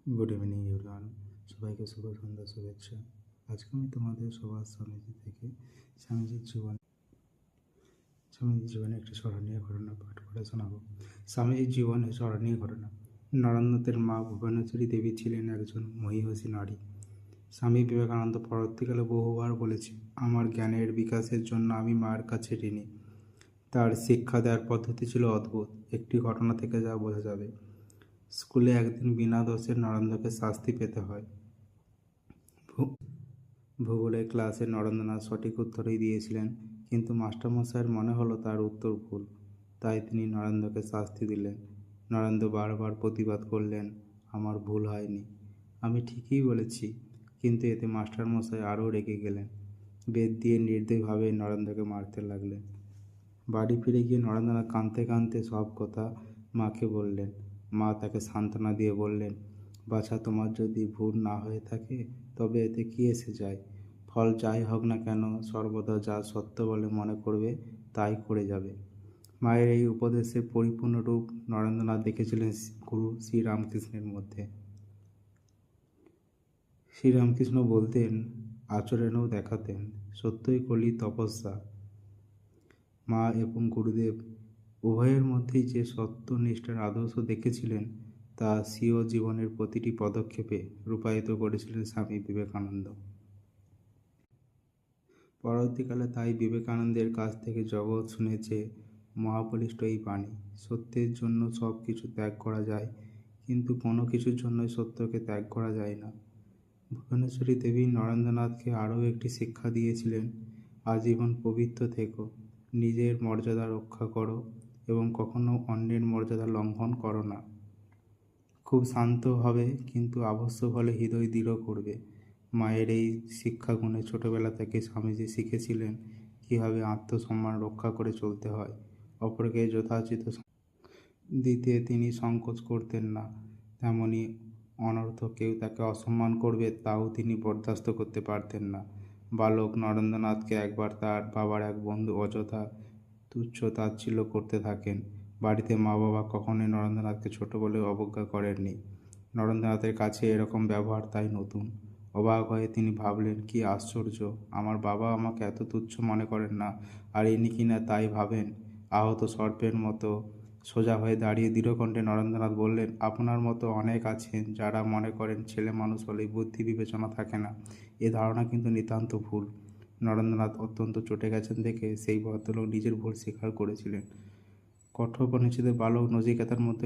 Good evening everyone. সবাইকে শুভ সন্ধ্যা শুভেচ্ছা। আজকে আমি তোমাদের সবার স্বামীজি থেকে স্বামীজির জীবনে একটি স্মরণীয় ঘটনা পাঠ করে শোনাবো। স্বামীজির জীবনে স্মরণীয় ঘটনা। নরেন্দ্রনাথের মা ভুবনেশ্বরী দেবী ছিলেন একজন মহীয়সী নারী। স্বামী বিবেকানন্দ পরবর্তীকালে বহুবার বলেছেন, আমার জ্ঞানের বিকাশের জন্য আমি মায়ের কাছে ঋণী। তার শিক্ষা দেওয়ার পদ্ধতি ছিল অদ্ভুত। একটি ঘটনা থেকে যা বোঝা যাবে। স্কুলে একদিন বিনা দোষে নরেন্দ্রকে শাস্তি পেতে হয়। ভূগোলের ক্লাসে নরেন্দ্রনাথ সঠিক উত্তরই দিয়েছিলেন, কিন্তু মাস্টারমশাইয়ের মনে হলো তার উত্তর ভুল। তাই তিনি নরেন্দ্রকে শাস্তি দিলেন। নরেন্দ্র বারবার প্রতিবাদ করলেন, আমার ভুল হয়নি, আমি ঠিকই বলেছি। কিন্তু এতে মাস্টারমশাই আরও রেগে গেলেন। বেত দিয়ে নির্দয়ভাবে নরেন্দ্রকে মারতে লাগলেন। বাড়ি ফিরে গিয়ে নরেন্দ্রনাথ কাঁদতে কাঁদতে সব কথা মাকে বললেন। মা তাকে সান্ত্বনা দিয়ে বললেন, বাছা, তোমার যদি ভুল না হয়ে থাকে তবে এতে কী এসে যায়? ফল যাই হোক না কেন, সর্বদা যা সত্য বলে মনে করবে তাই করে যাবে। মায়ের এই উপদেশের পরিপূর্ণ রূপ নরেন্দ্রনাথ দেখেছিলেন গুরু শ্রীরামকৃষ্ণের মধ্যে। শ্রীরামকৃষ্ণ বলতেন, আচরণেও দেখাতেন, সত্যই কলি তপস্যা। মা এবং গুরুদেব উভয়ের মধ্যেই যে সত্যনিষ্ঠার আদর্শ দেখেছিলেন তা স্বীয় জীবনের প্রতিটি পদক্ষেপে রূপায়িত করেছিলেন স্বামী বিবেকানন্দ। পরবর্তীকালে তাই বিবেকানন্দের কাছ থেকে জগৎ শুনেছে মহাবলিষ্ঠ এই বাণী, সত্যের জন্য সব কিছু ত্যাগ করা যায়, কিন্তু কোনো কিছুর জন্যই সত্যকে ত্যাগ করা যায় না। ভুবনেশ্বরী দেবী নরেন্দ্রনাথকে আরও একটি শিক্ষা দিয়েছিলেন, আজীবন পবিত্র থেকো, নিজের মর্যাদা রক্ষা করো এবং কখনো অন্যের মর্যাদা লঙ্ঘন করো না। খুব শান্ত হবে, কিন্তু আবশ্যক হলে হৃদয় দৃঢ় করবে। মায়ের এই শিক্ষাগুণে ছোটবেলা থেকে স্বামীজি শিখেছিলেন কীভাবে আত্মসম্মান রক্ষা করে চলতে হয়। অপরকে যথাচিত দিতে তিনি সংকোচ করতেন না। তেমনি অনর্থক কেউ তাকে অসম্মান করবে তাও তিনি বরদাস্ত করতে পারতেন না। বালক নরেন্দ্রনাথকে একবার তার বাবার এক বন্ধু অযথা তুচ্ছ তাচ্ছিল্য করতে থাকেন। বাড়িতে মা বাবা কখনোই নরেন্দ্রনাথকে ছোট বলে অবজ্ঞা করেননি। নরেন্দ্রনাথের কাছে এরকম ব্যবহার তাই নতুন। অবাক হয়ে তিনি ভাবলেন, কি আশ্চর্য, আমার বাবা আমাকে এত তুচ্ছ মনে করেন না, আর ইনি কিনা তাই ভাবেন। আহত সর্পের মতো সোজা হয়ে দাঁড়িয়ে দৃঢ়কণ্ঠে নরেন্দ্রনাথ বললেন, আপনার মতো অনেক আছেন যারা মনে করেন ছেলে মানুষ হলেই বুদ্ধি বিবেচনা থাকে না। এ ধারণা কিন্তু নিতান্ত ভুল। নরেন্দ্রনাথ অত্যন্ত চটে গেছেন দেখে সেই ভদ্রলোক নিজের ভুল স্বীকার করেছিলেন। কঠোপনিষদের বালক নচিকেতার মধ্যে